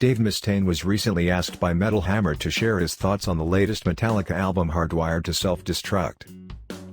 Dave Mustaine was recently asked by Metal Hammer to share his thoughts on the latest Metallica album Hardwired to Self-Destruct.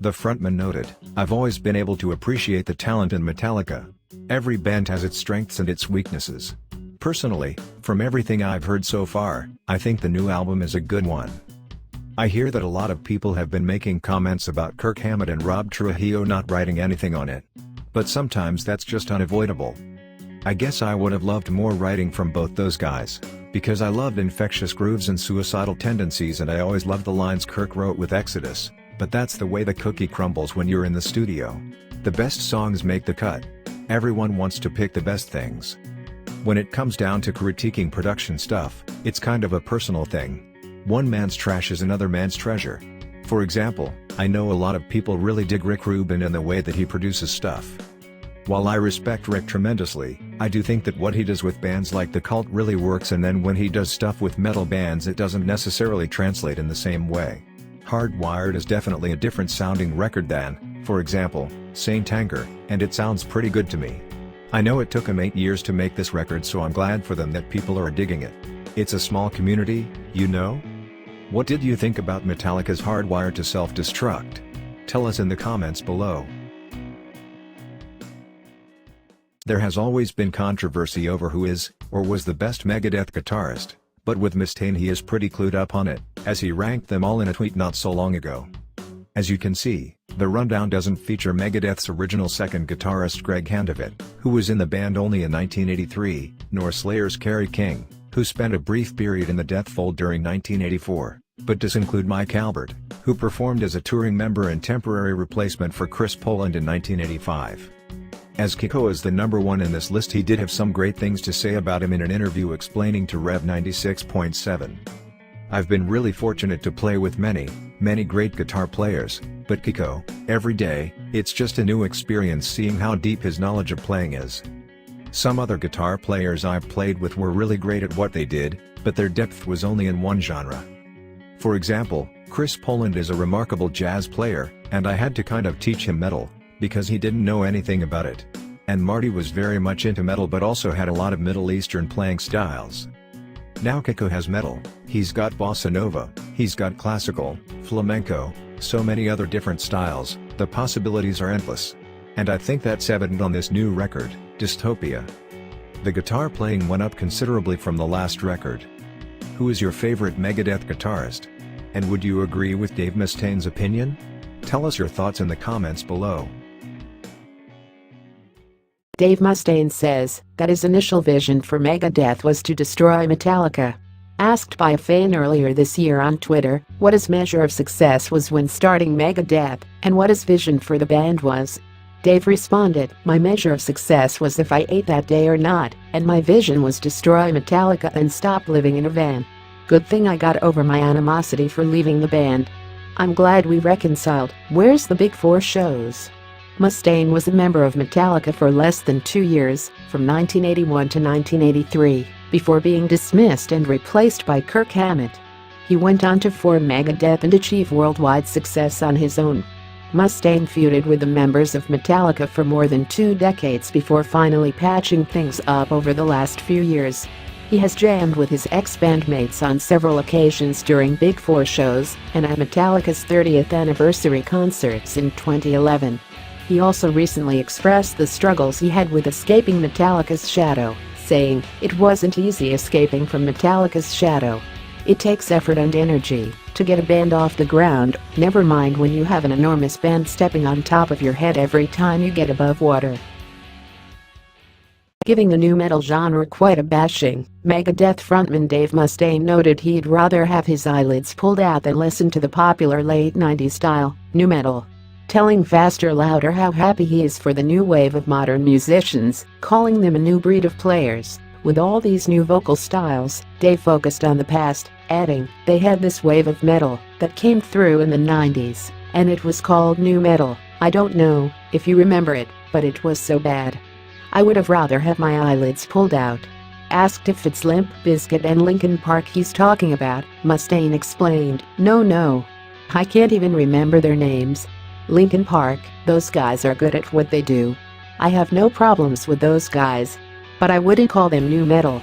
The frontman noted, "I've always been able to appreciate the talent in Metallica. Every band has its strengths and its weaknesses. Personally, from everything I've heard so far, I think the new album is a good one. I hear that a lot of people have been making comments about Kirk Hammett and Rob Trujillo not writing anything on it. But sometimes that's just unavoidable. I guess I would have loved more writing from both those guys, because I loved Infectious grooves and Suicidal Tendencies, and I always loved the lines Kirk wrote with Exodus, but that's the way the cookie crumbles when you're in the studio. The best songs make the cut. Everyone wants to pick the best things. When it comes down to critiquing production stuff, it's kind of a personal thing. One man's trash is another man's treasure. For example, I know a lot of people really dig Rick Rubin and the way that he produces stuff. While I respect Rick tremendously, I do think that what he does with bands like The Cult really works, and then when he does stuff with metal bands it doesn't necessarily translate in the same way. Hardwired is definitely a different sounding record than, for example, Saint Anger, and it sounds pretty good to me. I know it took him 8 years to make this record, so I'm glad for them that people are digging it. It's a small community, you know? What did you think about Metallica's Hardwired to Self-Destruct? Tell us in the comments below. There has always been controversy over who is, or was the best Megadeth guitarist, but with Mustaine he is pretty clued up on it, as he ranked them all in a tweet not so long ago. As you can see, the rundown doesn't feature Megadeth's original second guitarist Greg Handevidt, who was in the band only in 1983, nor Slayer's Kerry King, who spent a brief period in the Death Fold during 1984, but does include Mike Albert, who performed as a touring member and temporary replacement for Chris Poland in 1985. As Kiko is the number one in this list, he did have some great things to say about him in an interview explaining to Rev 96.7. "I've been really fortunate to play with many great guitar players, but Kiko, every day, it's just a new experience seeing how deep his knowledge of playing is. Some other guitar players I've played with were really great at what they did, but their depth was only in one genre. For example, Chris Poland is a remarkable jazz player, and I had to kind of teach him metal, because he didn't know anything about it. And Marty was very much into metal but also had a lot of Middle Eastern playing styles. Now Kiko has metal, he's got bossa nova, he's got classical, flamenco, so many other different styles, the possibilities are endless. And I think that's evident on this new record, Dystopia. The guitar playing went up considerably from the last record. Who is your favorite Megadeth guitarist? And would you agree with Dave Mustaine's opinion? Tell us your thoughts in the comments below." Dave Mustaine says that his initial vision for Megadeth was to destroy Metallica. Asked by a fan earlier this year on Twitter what his measure of success was when starting Megadeth and what his vision for the band was, Dave responded, "My measure of success was if I ate that day or not, and my vision was destroy Metallica and stop living in a van. Good thing I got over my animosity for leaving the band. I'm glad we reconciled. Where's the big four shows?" Mustaine was a member of Metallica for less than 2 years, from 1981 to 1983, before being dismissed and replaced by Kirk Hammett. He went on to form Megadeth and achieve worldwide success on his own. Mustaine feuded with the members of Metallica for more than 2 decades before finally patching things up over the last few years. He has jammed with his ex-bandmates on several occasions during Big Four shows and at Metallica's 30th anniversary concerts in 2011. He also recently expressed the struggles he had with escaping Metallica's shadow, saying, "It wasn't easy escaping from Metallica's shadow. It takes effort and energy to get a band off the ground, never mind when you have an enormous band stepping on top of your head every time you get above water." Giving the nu metal genre quite a bashing, Megadeth frontman Dave Mustaine noted he'd rather have his eyelids pulled out than listen to the popular late 90s style nu metal, telling Faster Louder how happy he is for the new wave of modern musicians, calling them a new breed of players. With all these new vocal styles, Dave focused on the past, adding, "They had this wave of metal that came through in the 90s, and it was called nu metal. I don't know if you remember it, but it was so bad. I would have rather had my eyelids pulled out." Asked if it's Limp Bizkit and Linkin Park he's talking about, Mustaine explained, No, I can't even remember their names. Linkin Park, those guys are good at what they do. I have no problems with those guys. But I wouldn't call them nu metal.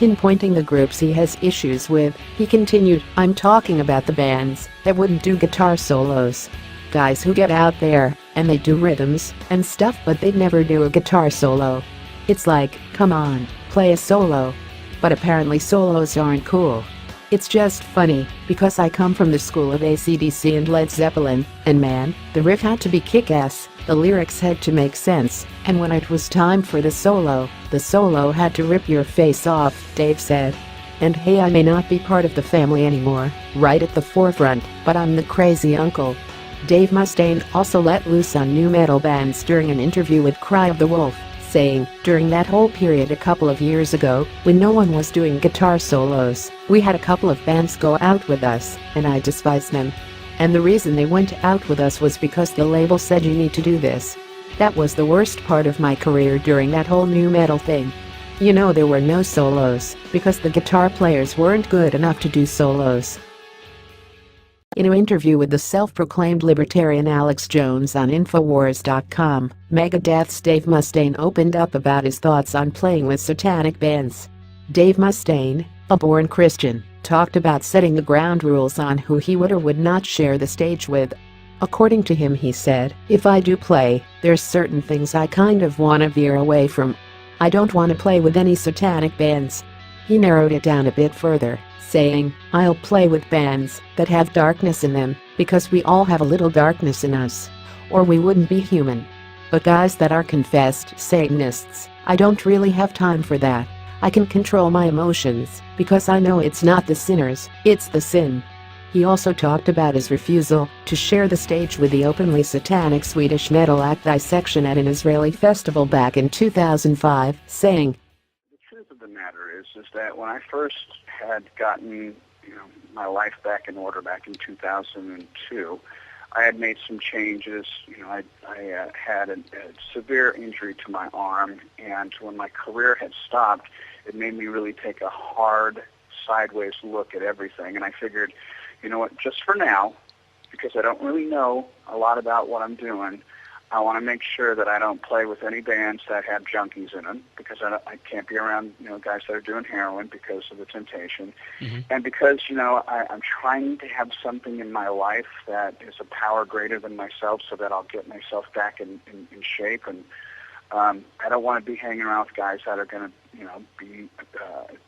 Pinpointing the groups he has issues with, he continued, "I'm talking about the bands that wouldn't do guitar solos. Guys who get out there, and they do rhythms and stuff, but they'd never do a guitar solo. It's like, come on, play a solo." But apparently solos aren't cool. It's just funny, because I come from the school of AC/DC and Led Zeppelin, and man, the riff had to be kick-ass, the lyrics had to make sense, and when it was time for the solo had to rip your face off, Dave said. And hey, I may not be part of the family anymore, right at the forefront, but I'm the crazy uncle. Dave Mustaine also let loose on nu metal bands during an interview with Cry of the Wolf, saying, "During that whole period a couple of years ago, when no one was doing guitar solos, we had a couple of bands go out with us, and I despised them. And the reason they went out with us was because the label said you need to do this. That was the worst part of my career during that whole nu metal thing. You know, there were no solos, because the guitar players weren't good enough to do solos." In an interview with the self-proclaimed libertarian Alex Jones on Infowars.com, Megadeth's Dave Mustaine opened up about his thoughts on playing with satanic bands. Dave Mustaine, a born Christian, talked about setting the ground rules on who he would or would not share the stage with. According to him, he said, "If I do play, there's certain things I kind of want to veer away from. I don't want to play with any satanic bands." He narrowed it down a bit further, saying, "I'll play with bands that have darkness in them, because we all have a little darkness in us. Or we wouldn't be human. But guys that are confessed Satanists, I don't really have time for that. I can control my emotions, because I know it's not the sinners, it's the sin." He also talked about his refusal to share the stage with the openly satanic Swedish metal act Dissection at an Israeli festival back in 2005, saying, "The truth of the matter is that when I first had gotten, my life back in order back in 2002, I had made some changes. I had a severe injury to my arm, and when my career had stopped, it made me really take a hard, sideways look at everything. And I figured, you know what, just for now, because I don't really know a lot about what I'm doing, I want to make sure that I don't play with any bands that have junkies in them, because I can't be around, guys that are doing heroin because of the temptation. Mm-hmm. And because, I'm trying to have something in my life that is a power greater than myself, so that I'll get myself back in shape. And I don't want to be hanging around with guys that are going to, be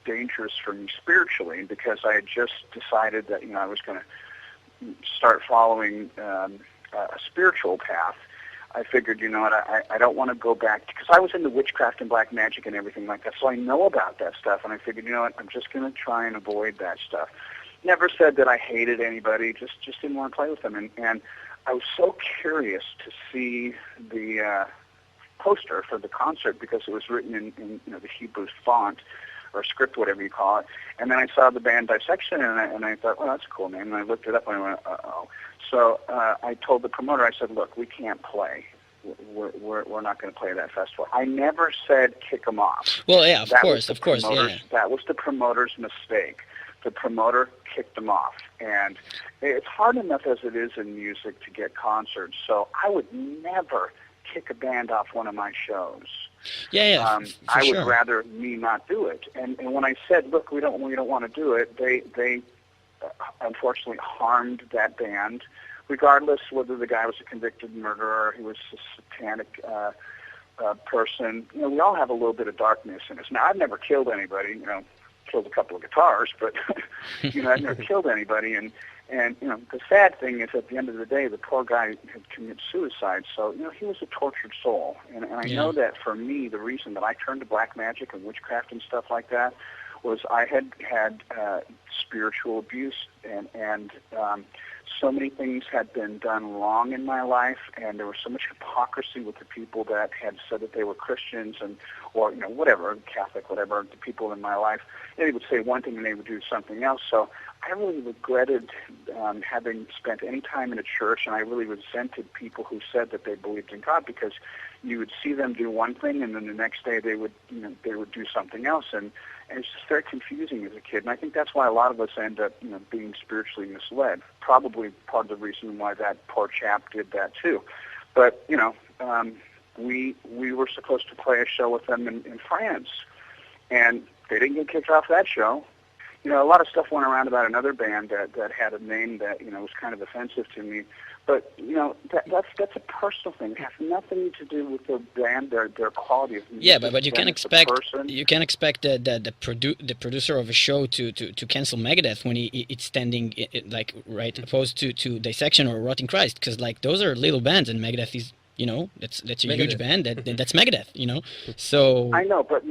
dangerous for me spiritually, because I had just decided that, I was going to start following a spiritual path. I figured, I don't want to go back, because I was into witchcraft and black magic and everything like that, so I know about that stuff, and I figured, I'm just going to try and avoid that stuff. Never said that I hated anybody, just didn't want to play with them, and I was so curious to see the poster for the concert, because it was written in the Hebrew font, or script, whatever you call it, and then I saw the band Dissection, and I thought, well, that's a cool name, and I looked it up, and I went, uh-oh. So I told the promoter, I said, look, we can't play. We're not going to play that festival. I never said kick them off. Well, yeah, of course, yeah. That was the promoter's mistake. The promoter kicked them off. And it's hard enough as it is in music to get concerts, so I would never kick a band off one of my shows. Yeah, I would rather me not do it. And when I said, look, we don't want to do it, they unfortunately harmed that band, regardless whether the guy was a convicted murderer, he was a satanic person. We all have a little bit of darkness in us. Now, I've never killed anybody, killed a couple of guitars, but, I've never killed anybody. And the sad thing is, at the end of the day, the poor guy had committed suicide. So, he was a tortured soul. And I know that for me, the reason that I turned to black magic and witchcraft and stuff like that was I had spiritual abuse, and so many things had been done wrong in my life, and there was so much hypocrisy with the people that had said that they were Christians or whatever, Catholic, whatever, the people in my life. They would say one thing and they would do something else. So I really regretted having spent any time in a church, and I really resented people who said that they believed in God, because you would see them do one thing, and then the next day they would do something else, and it's just very confusing as a kid. And I think that's why a lot of us end up being spiritually misled. Probably part of the reason why that poor chap did that too. But we were supposed to play a show with them in France, and they didn't get kicked off that show. You know, a lot of stuff went around about another band that had a name that, you know, was kind of offensive to me. But, you know, that's a personal thing. It has nothing to do with their band, their quality of music. Yeah, but you can expect the producer of a show to cancel Megadeth when it's standing like right opposed to Dissection or Rotting Christ, because like those are little bands and Megadeth is, you know, that's a Megadeth. Huge band that's Megadeth, you know. So I know, but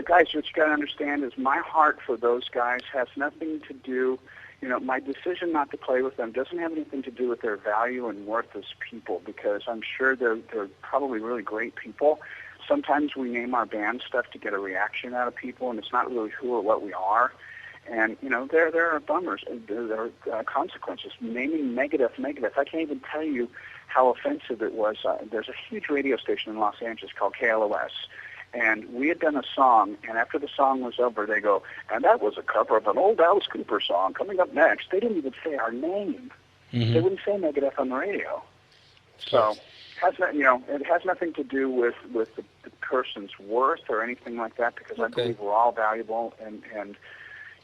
guys, what you got to understand is my heart for those guys has nothing to do. You know, my decision not to play with them doesn't have anything to do with their value and worth as people, because I'm sure they're probably really great people. Sometimes we name our band stuff to get a reaction out of people, and it's not really who or what we are. And, you know, there are bummers, and there are consequences. Naming Megadeth, I can't even tell you how offensive it was. There's a huge radio station in Los Angeles called KLOS. And we had done a song, and after the song was over, they go, and that was a cover of an old Alice Cooper song. Coming up next, they didn't even say our name. Mm-hmm. They wouldn't say Megadeth on the radio. So, it has nothing to do with the person's worth or anything like that, because I believe we're all valuable, and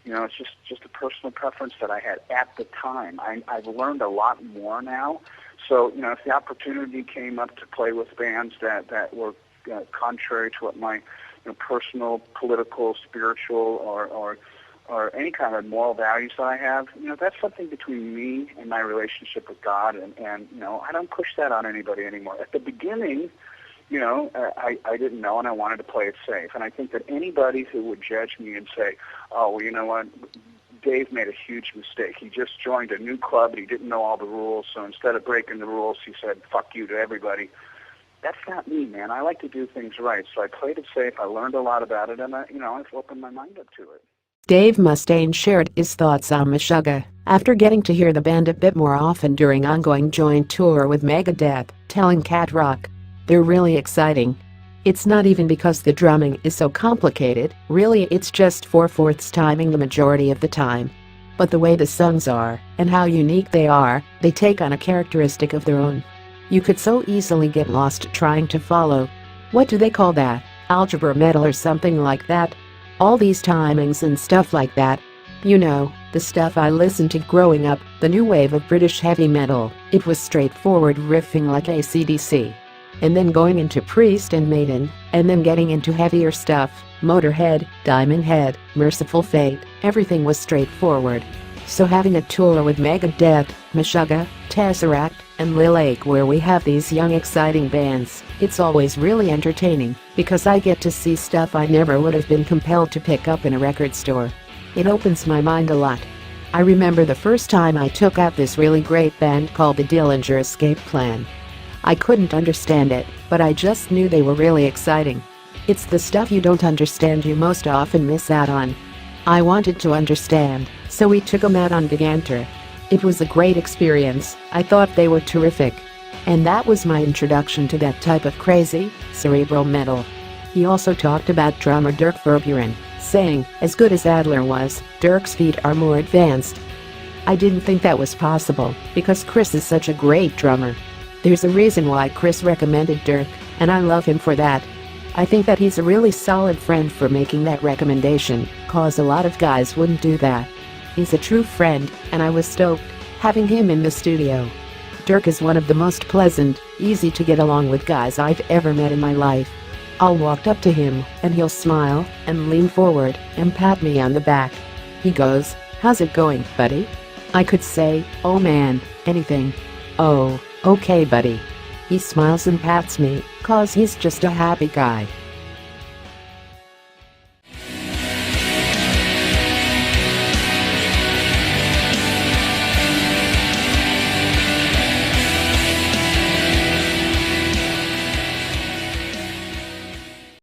you know, it's just a personal preference that I had at the time. I've learned a lot more now. So, you know, if the opportunity came up to play with bands that were contrary to what my personal, political, spiritual, or any kind of moral values that I have, you know, that's something between me and my relationship with God, and you know, I don't push that on anybody anymore. At the beginning, you know, I didn't know, and I wanted to play it safe. And I think that anybody who would judge me and say, oh, well, you know what, Dave made a huge mistake. He just joined a new club, and he didn't know all the rules, so instead of breaking the rules, he said, fuck you to everybody. That's not me, man. I like to do things right. So I played it safe. I learned a lot about it, and I've opened my mind up to it. Dave Mustaine shared his thoughts on Meshuggah after getting to hear the band a bit more often during ongoing joint tour with Megadeth, telling Cat Rock, "They're really exciting. It's not even because the drumming is so complicated, really it's just 4/4 timing the majority of the time. But the way the songs are, and how unique they are, they take on a characteristic of their own. You could so easily get lost trying to follow. What do they call that? Algebra metal or something like that? All these timings and stuff like that. You know, the stuff I listened to growing up, the new wave of British heavy metal. It was straightforward riffing like AC/DC. And then going into Priest and Maiden, and then getting into heavier stuff, Motorhead, Diamond Head, Merciful Fate, everything was straightforward. So having a tour with Megadeth, Meshuggah, Tesseract, and Lil Ake where we have these young exciting bands, it's always really entertaining, because I get to see stuff I never would have been compelled to pick up in a record store. It opens my mind a lot. I remember the first time I took out this really great band called the Dillinger Escape Plan. I couldn't understand it, but I just knew they were really exciting. It's the stuff you don't understand you most often miss out on. I wanted to understand, so we took them out on Gigantor. It was a great experience. I thought they were terrific. And that was my introduction to that type of crazy, cerebral metal." He also talked about drummer Dirk Verburen, saying, "As good as Adler was, Dirk's feet are more advanced. I didn't think that was possible, because Chris is such a great drummer. There's a reason why Chris recommended Dirk, and I love him for that. I think that he's a really solid friend for making that recommendation, cause a lot of guys wouldn't do that. He's a true friend, and I was stoked having him in the studio. Dirk is one of the most pleasant, easy to get along with guys I've ever met in my life. I'll walk up to him, and he'll smile, and lean forward, and pat me on the back. He goes, 'How's it going, buddy?' I could say, 'Oh man, anything.' 'Oh, okay buddy.' He smiles and pats me, cause he's just a happy guy.